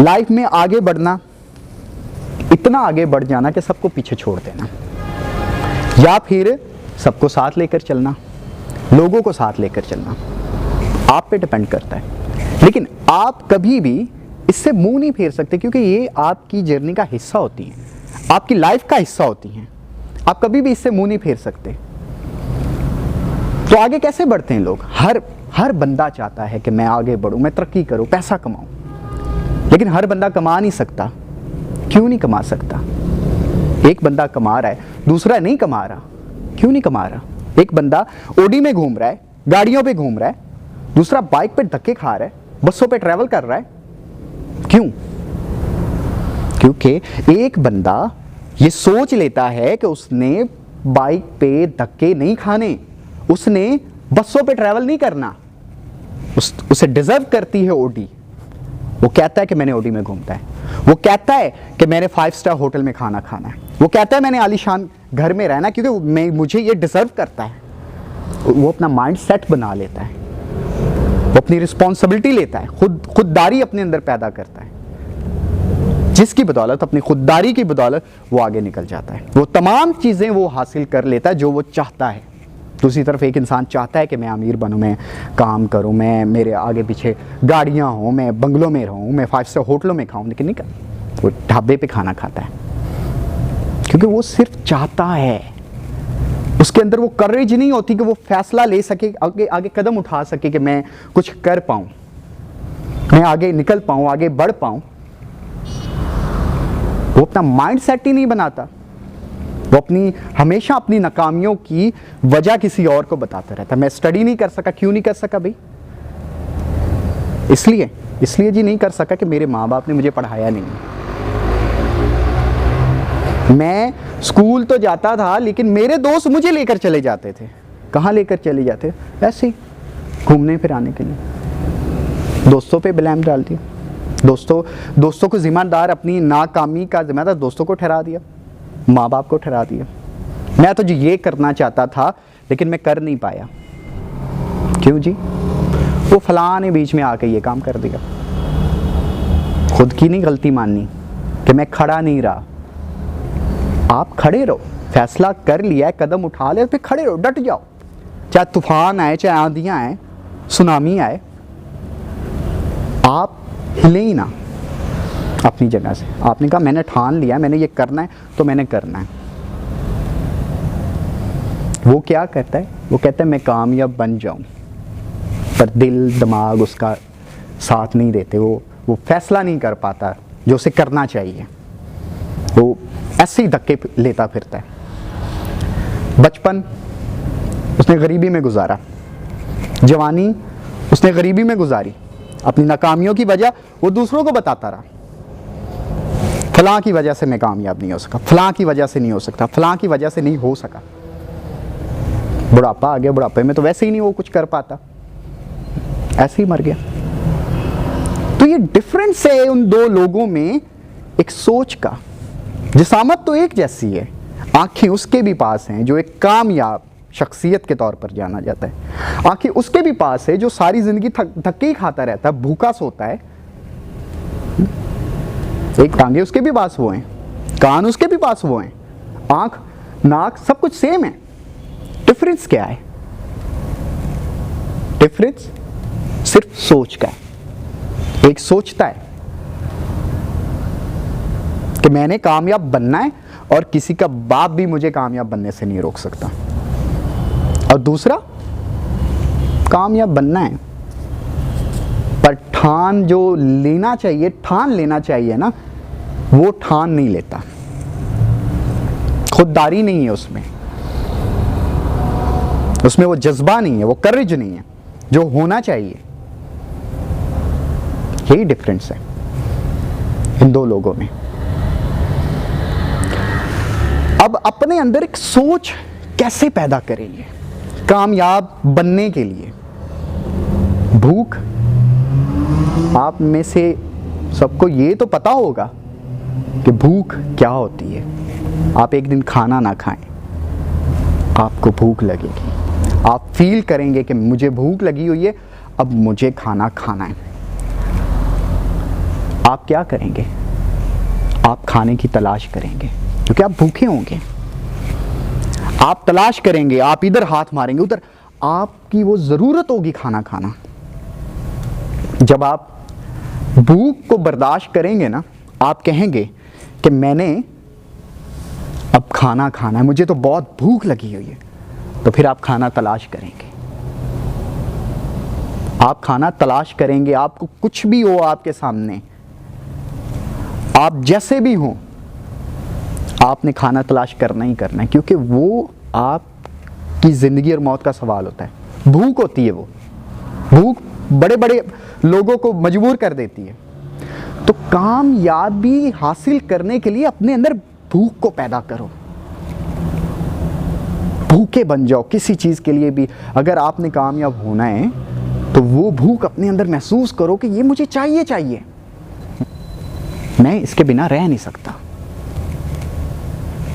Life में आगे बढ़ना, इतना आगे बढ़ जाना कि सबको पीछे छोड़ देना, या फिर सबको साथ लेकर चलना, लोगों को साथ लेकर चलना, आप पे डिपेंड करता है। लेकिन आप कभी भी इससे मुंह नहीं फेर सकते, क्योंकि ये आपकी जर्नी का हिस्सा होती हैं, आपकी लाइफ का हिस्सा होती हैं। आप कभी भी इससे मुंह नहीं फेर सकते। तो आगे कैसे बढ़ते हैं लोग? हर बंदा चाहता है कि मैं आगे बढ़ूं, मैं तरक्की करूं, पैसा कमाऊं। लेकिन हर बंदा कमा नहीं सकता। क्यों नहीं कमा सकता? एक बंदा कमा रहा है, दूसरा नहीं कमा रहा। क्यों नहीं कमा रहा? एक बंदा ओडी में घूम रहा है, गाड़ियों पे घूम रहा है, दूसरा बाइक पे धक्के खा रहा है, बसों पे ट्रैवल कर रहा है। क्यों? क्योंकि एक बंदा ये सोच लेता है कि उसने बाइक पे धक्के नहीं खाने, उसने बसों पे ट्रैवल नहीं करना, उसे डिजर्व करती है ओडी। वो कहता है कि मैंने ओडी में घूमता है, वो कहता है कि मैंने 5 स्टार होटल में खाना खाना है, वो कहता है मैंने आलीशान घर में रहना, क्योंकि मुझे ये डिजर्व करता है। वो अपना माइंड सेट बना लेता है, वो अपनी रिस्पॉन्सिबिलिटी लेता है, खुददारी अपने अंदर पैदा करता है, जिसकी बदौलत, अपनी खुददारी की बदौलत वो आगे निकल जाता है। वो तमाम चीज़ें वो हासिल कर लेता है जो वो चाहता है। दूसरी तरफ एक इंसान चाहता है कि मैं अमीर बनूं, मैं काम करूं, मैं मेरे आगे पीछे गाड़ियां हों, मैं बंगलों में रहूं, मैं 5 स्टार होटलों में खाऊं, लेकिन नहीं कर, वो ढाबे पे खाना खाता है, क्योंकि वो सिर्फ चाहता है। उसके अंदर वो करेज नहीं होती कि वो फैसला ले सके, आगे कदम उठा सके कि मैं कुछ कर पाऊं, मैं आगे निकल पाऊं, आगे बढ़ पाऊं। वो अपना माइंड सेट ही नहीं बनाता। वो हमेशा अपनी नाकामियों की वजह किसी और को बताता रहता। मैं स्टडी नहीं कर सका। क्यों नहीं कर सका भाई? इसलिए जी नहीं कर सका कि मेरे माँ बाप ने मुझे पढ़ाया नहीं। मैं स्कूल तो जाता था, लेकिन मेरे दोस्त मुझे लेकर चले जाते थे। कहाँ लेकर चले जाते? ऐसे ही घूमने फिराने के लिए। दोस्तों पे ब्लेम डाल दिया, दोस्तों को जिम्मेदार, अपनी नाकामी का जिम्मेदार दोस्तों को ठहरा दिया, माँ बाप को ठहरा दिया। मैं तो जी ये करना चाहता था, लेकिन मैं कर नहीं पाया। क्यों जी? वो फलां ने बीच में आके ये काम कर दिया। खुद की नहीं गलती माननी कि मैं खड़ा नहीं रहा। आप खड़े रहो, फैसला कर लिया है, कदम उठा ले, फिर खड़े रहो, डट जाओ। चाहे तूफान आए, चाहे आंधियां आए, सुनामी आए, आप हिले ही ना अपनी जगह से। आपने कहा मैंने ठान लिया, मैंने ये करना है, तो मैंने करना है। वो क्या कहता है? वो कहता है मैं कामयाब बन जाऊं, पर दिल दिमाग उसका साथ नहीं देते। वो फैसला नहीं कर पाता जो उसे करना चाहिए। वो ऐसे ही धक्के लेता फिरता है। बचपन उसने गरीबी में गुजारा, जवानी उसने गरीबी में गुजारी। अपनी नाकामियों की वजह वो दूसरों को बताता रहा, फलां की वजह से मैं कामयाब नहीं हो सका, फलां की वजह से नहीं हो सकता, फलां की वजह से नहीं हो सका। बुढ़ापा आ गया, बुढ़ापे में तो वैसे ही नहीं वो कुछ कर पाता, ऐसे ही मर गया। तो ये डिफरेंस है उन दो लोगों में, एक सोच का। जिसामत तो एक जैसी है, आंखें उसके भी पास हैं जो एक कामयाब शख्सियत के तौर पर जाना जाता है। आंखें उसके भी पास है जो सारी जिंदगी धक्के ही खाता रहता है, भूखा सोता है। एक टांगे उसके भी पास वो हैं, कान उसके भी पास वो हैं, आंख नाक सब कुछ सेम है। डिफरेंस क्या है? डिफरेंस सिर्फ सोच का है। एक सोचता है कि मैंने कामयाब बनना है और किसी का बाप भी मुझे कामयाब बनने से नहीं रोक सकता, और दूसरा कामयाब बनना है पर ठान जो लेना चाहिए, ठान लेना चाहिए ना, वो ठान नहीं लेता। खुददारी नहीं है उसमें वो जज्बा नहीं है, वो करेज नहीं है जो होना चाहिए। यही डिफरेंस है इन दो लोगों में। अब अपने अंदर एक सोच कैसे पैदा करेंगे कामयाब बनने के लिए? भूख, आप में से सबको ये तो पता होगा कि भूख क्या होती है। आप एक दिन खाना ना खाएं, आपको भूख लगेगी, आप फील करेंगे कि मुझे भूख लगी हुई है, अब मुझे खाना खाना है। आप क्या करेंगे? आप खाने की तलाश करेंगे, क्योंकि आप भूखे होंगे। आप तलाश करेंगे, आप इधर हाथ मारेंगे, उधर। आपकी वो जरूरत होगी खाना खाना। जब आप भूख को बर्दाश्त करेंगे ना, आप कहेंगे कि मैंने अब खाना खाना है, मुझे तो बहुत भूख लगी हुई है। तो फिर आप खाना तलाश करेंगे, आप खाना तलाश करेंगे। आपको कुछ भी हो आपके सामने, आप जैसे भी हो, आपने खाना तलाश करना ही करना है, क्योंकि वो आपकी जिंदगी और मौत का सवाल होता है। भूख होती है, वो भूख बड़े बड़े लोगों को मजबूर कर देती है। तो कामयाबी हासिल करने के लिए अपने अंदर भूख को पैदा करो, भूखे बन जाओ किसी चीज के लिए भी। अगर आपने कामयाब होना है तो वो भूख अपने अंदर महसूस करो कि ये मुझे चाहिए चाहिए, मैं इसके बिना रह नहीं सकता।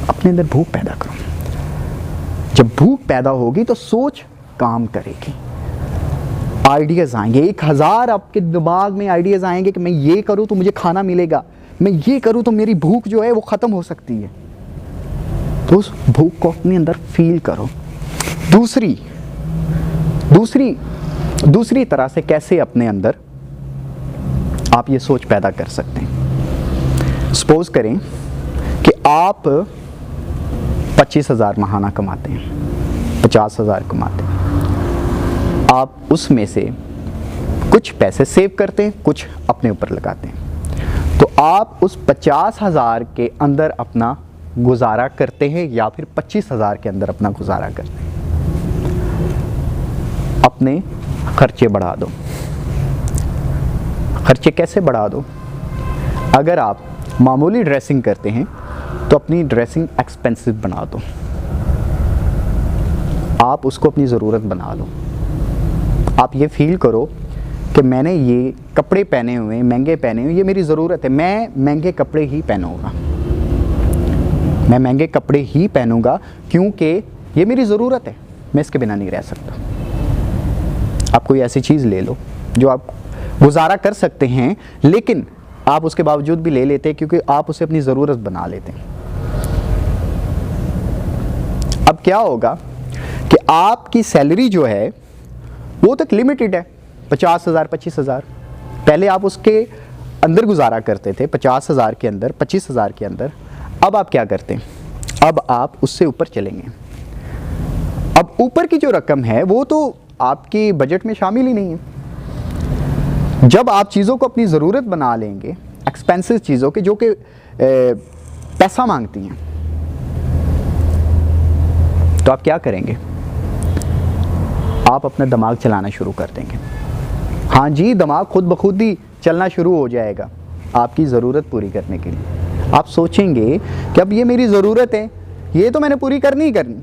अपने अंदर भूख पैदा करो। जब भूख पैदा होगी तो सोच काम करेगी, आइडियाज आएंगे। 1000 आपके दिमाग में आइडियाज आएंगे कि मैं ये करूं तो मुझे खाना मिलेगा, मैं ये करूं तो मेरी भूख जो है वो खत्म हो सकती है। तो उस भूख को अपने अंदर फील करो। दूसरी तरह से कैसे अपने अंदर आप ये सोच पैदा कर सकते हैं। सपोज करें कि आप 25,000 महाना कमाते हैं, 50,000 कमाते हैं। आप उसमें से कुछ पैसे सेव करते हैं, कुछ अपने ऊपर लगाते हैं। तो आप उस 50,000 के अंदर अपना गुजारा करते हैं या फिर 25,000 के अंदर अपना गुजारा करते हैं। अपने खर्चे बढ़ा दो। खर्चे कैसे बढ़ा दो? अगर आप मामूली ड्रेसिंग करते हैं तो अपनी ड्रेसिंग एक्सपेंसिव बना दो, आप उसको अपनी ज़रूरत बना लो। आप ये फील करो कि मैंने ये कपड़े पहने हुए, महंगे पहने हुए, ये मेरी ज़रूरत है, मैं महंगे कपड़े ही पहनूंगा, मैं महंगे कपड़े ही पहनूंगा क्योंकि ये मेरी ज़रूरत है, मैं इसके बिना नहीं रह सकता। आप कोई ऐसी चीज़ ले लो जो आप गुजारा कर सकते हैं, लेकिन आप उसके बावजूद भी ले लेते हैं क्योंकि आप उसे अपनी ज़रूरत बना लेते हैं। अब क्या होगा कि आपकी सैलरी जो है वो तक लिमिटेड है, 50,000 25,000। पहले आप उसके अंदर गुजारा करते थे, 50,000 के अंदर, 25,000 के अंदर। अब आप क्या करते हैं? अब आप उससे ऊपर चलेंगे। अब ऊपर की जो रकम है वो तो आपके बजट में शामिल ही नहीं है। जब आप चीज़ों को अपनी ज़रूरत बना लेंगे, एक्सपेंसिव चीज़ों के जो कि पैसा मांगती हैं, तो आप क्या करेंगे? आप अपना दिमाग चलाना शुरू कर देंगे। हाँ जी, दिमाग खुद ब खुद ही चलना शुरू हो जाएगा आपकी ज़रूरत पूरी करने के लिए। आप सोचेंगे कि अब ये मेरी ज़रूरत है, ये तो मैंने पूरी करनी ही करनी,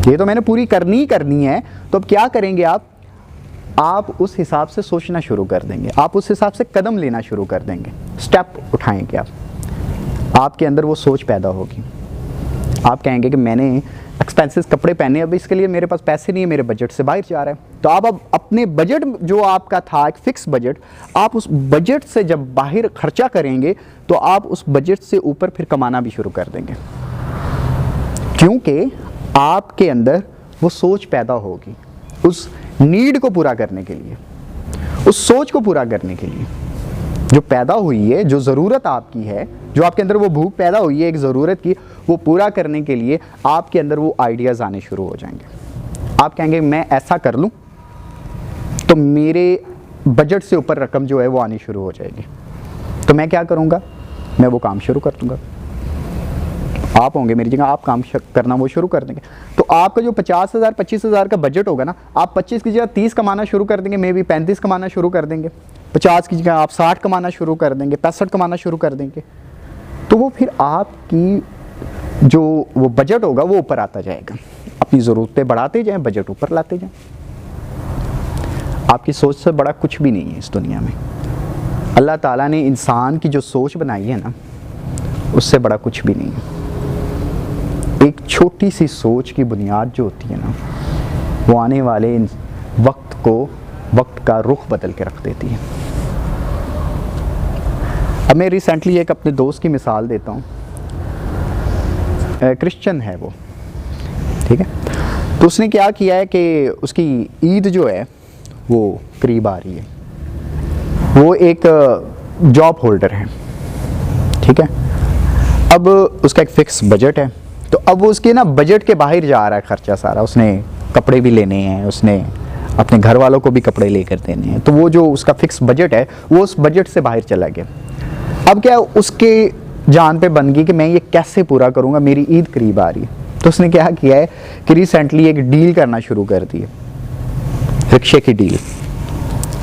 ये तो मैंने पूरी करनी ही करनी है। तो अब क्या करेंगे आप उस हिसाब से सोचना शुरू कर देंगे, आप उस हिसाब से कदम लेना शुरू कर देंगे, स्टेप उठाएंगे आप। आपके अंदर वो सोच पैदा होगी। आप कहेंगे कि मैंने एक्सपेंसिव कपड़े पहने, अब इसके लिए मेरे पास पैसे नहीं है, मेरे बजट से बाहर जा रहा है। तो आप अब अपने बजट जो आपका था, एक फिक्स बजट, आप उस बजट से जब बाहर खर्चा करेंगे तो आप उस बजट से ऊपर फिर कमाना भी शुरू कर देंगे, क्योंकि आपके अंदर वो सोच पैदा होगी उस नीड को पूरा करने के लिए, उस सोच को पूरा करने के लिए जो पैदा हुई है, जो ज़रूरत आपकी है, जो आपके अंदर वो भूख पैदा हुई है एक ज़रूरत की, वो पूरा करने के लिए आपके अंदर वो आइडियाज़ आने शुरू हो जाएंगे। आप कहेंगे मैं ऐसा कर लूँ तो मेरे बजट से ऊपर रकम जो है वो आनी शुरू हो जाएगी। तो मैं क्या करूँगा? मैं वो काम शुरू कर दूँगा। आप होंगे मेरी जगह, आप काम करना वो शुरू कर देंगे। तो आपका जो 50,000 25,000 का बजट होगा ना, आप 25 की जगह 30 कमाना शुरू कर देंगे, मे बी 35 कमाना शुरू कर देंगे। 50 की जगह आप 60 कमाना शुरू कर देंगे, 65 कमाना शुरू कर देंगे। तो वो फिर आपकी जो वो बजट होगा वो ऊपर आता जाएगा। अपनी ज़रूरतें बढ़ाते जाएं, बजट ऊपर लाते जाएं। आपकी सोच से बड़ा कुछ भी नहीं है इस दुनिया में। अल्लाह ताला ने इंसान की जो सोच बनाई है ना, उससे बड़ा कुछ भी नहीं है। एक छोटी सी सोच की बुनियाद जो होती है ना, वो आने वाले वक्त का रुख बदल के रख देती है। अब मैं रिसेंटली एक अपने दोस्त की मिसाल देता हूँ, क्रिश्चियन है वो, ठीक है। तो उसने क्या किया है कि उसकी ईद जो है वो करीब आ रही है, वो एक जॉब होल्डर है, ठीक है। अब उसका एक फिक्स बजट है, तो अब वो उसके ना बजट के बाहर जा रहा है खर्चा सारा। उसने कपड़े भी लेने हैं, उसने अपने घर वालों को भी कपड़े लेकर देने हैं, तो वो जो उसका फिक्स बजट है वो उस बजट से बाहर चला गया। अब क्या उसके जान पे बन गई कि मैं ये कैसे पूरा करूँगा, मेरी ईद करीब आ रही है। तो उसने क्या किया है कि रिसेंटली एक डील करना शुरू कर दी है, रिक्शे की डील।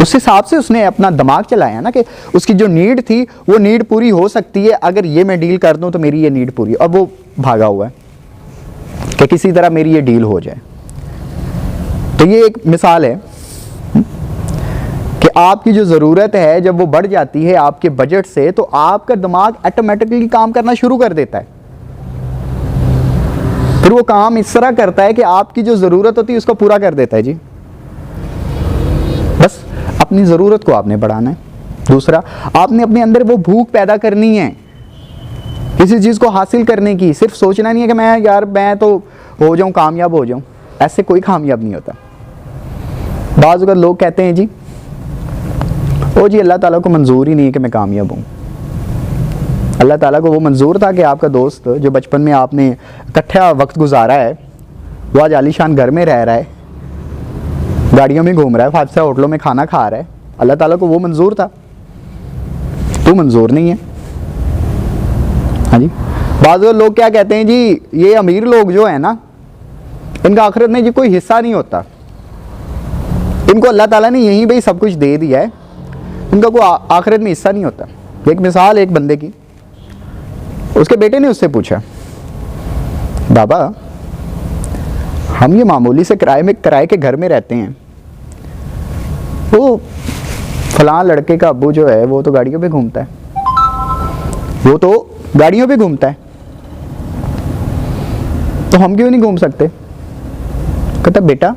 उस हिसाब से उसने अपना दिमाग चलाया ना कि उसकी जो नीड थी वो नीड पूरी हो सकती है, अगर ये मैं डील कर दूं तो मेरी ये नीड पूरी। अब वो भागा हुआ है कि किसी तरह मेरी ये डील हो जाए। तो ये एक मिसाल है कि आपकी जो ज़रूरत है जब वो बढ़ जाती है आपके बजट से, तो आपका दिमाग ऑटोमेटिकली काम करना शुरू कर देता है। फिर वो काम इस तरह करता है कि आपकी जो ज़रूरत होती है उसको पूरा कर देता है जी। बस अपनी ज़रूरत को आपने बढ़ाना है। दूसरा, आपने अपने अंदर वो भूख पैदा करनी है किसी चीज़ को हासिल करने की। सिर्फ सोचना नहीं है कि मैं तो हो जाऊं, कामयाब हो जाऊं। ऐसे कोई कामयाब नहीं होता। बाज़ अगर लोग कहते हैं जी ओ जी अल्लाह ताला को मंजूर ही नहीं है कि मैं कामयाब हूँ। अल्लाह ताला को वो मंजूर था कि आपका दोस्त जो बचपन में आपने इकट्ठा वक्त गुजारा है वो आज आलीशान घर में रह रहा है, गाड़ियों में घूम रहा है, 5 स्टार होटलों में खाना खा रहा है। अल्लाह ताला को वो मंजूर था, तू मंजूर नहीं है। हाँ जी, बाज़ लोग क्या कहते हैं जी ये अमीर लोग जो है ना इनका आखिरत में जी कोई हिस्सा नहीं होता, इनको अल्लाह ताला ने यहीं पे सब कुछ दे दिया है, इनका कोई आखिरत में हिस्सा नहीं होता। एक मिसाल एक बंदे की, उसके बेटे ने उससे पूछा, बाबा हम ये मामूली से किराए के घर में रहते हैं, वो फलां लड़के का अब्बू जो है वो तो गाड़ियों पे घूमता है, वो तो गाड़ियों पे घूमता है, तो हम क्यों नहीं घूम सकते? कहता बेटा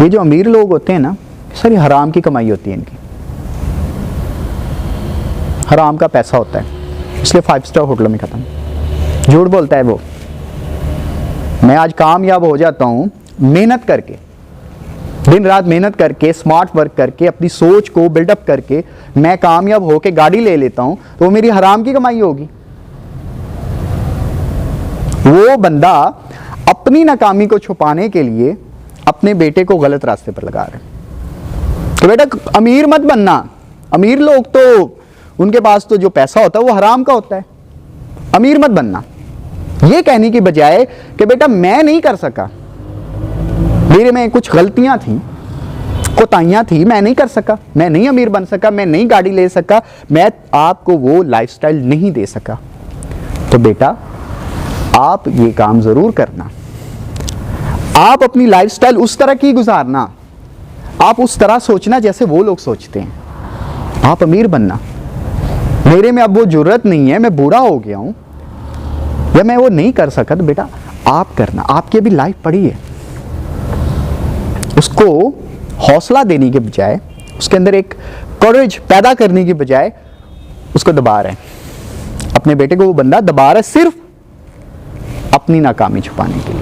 ये जो अमीर लोग होते हैं ना सारी हराम की कमाई होती है, इनकी हराम का पैसा होता है, इसलिए 5 स्टार होटलों में खत्म। झूठ बोलता है वो। मैं आज कामयाब हो जाता हूँ मेहनत करके, दिन रात मेहनत करके, स्मार्ट वर्क करके, अपनी सोच को बिल्डअप करके मैं कामयाब होके गाड़ी ले लेता हूँ, तो वो मेरी हराम की कमाई होगी। वो बंदा अपनी नाकामी को छुपाने के लिए अपने बेटे को गलत रास्ते पर लगा रहा है। तो बेटा अमीर मत बनना। अमीर लोग तो उनके पास तो जो पैसा होता है वो हराम का होता है, अमीर मत बनना। ये कहने की बजाय कि बेटा मैं नहीं कर सका, मेरे में कुछ गलतियां थी, कोताहियां थी, मैं नहीं कर सका, मैं नहीं अमीर बन सका, मैं नहीं गाड़ी ले सका, मैं आपको वो लाइफस्टाइल नहीं दे सका, तो बेटा आप ये काम जरूर करना। आप अपनी लाइफस्टाइल उस तरह की गुजारना, आप उस तरह सोचना जैसे वो लोग सोचते हैं। आप अमीर बनना। मेरे में अब वो जरूरत नहीं है, मैं बूढ़ा हो गया हूं या मैं वो नहीं कर सका, तो बेटा आप करना। आपकी अभी लाइफ पड़ी है, उसको हौसला देने के बजाय, उसके अंदर एक करेज पैदा करने की बजाय उसको दबा रहे हैं। अपने बेटे को वो बंदा दबा रहा है सिर्फ अपनी नाकामी छुपाने के लिए।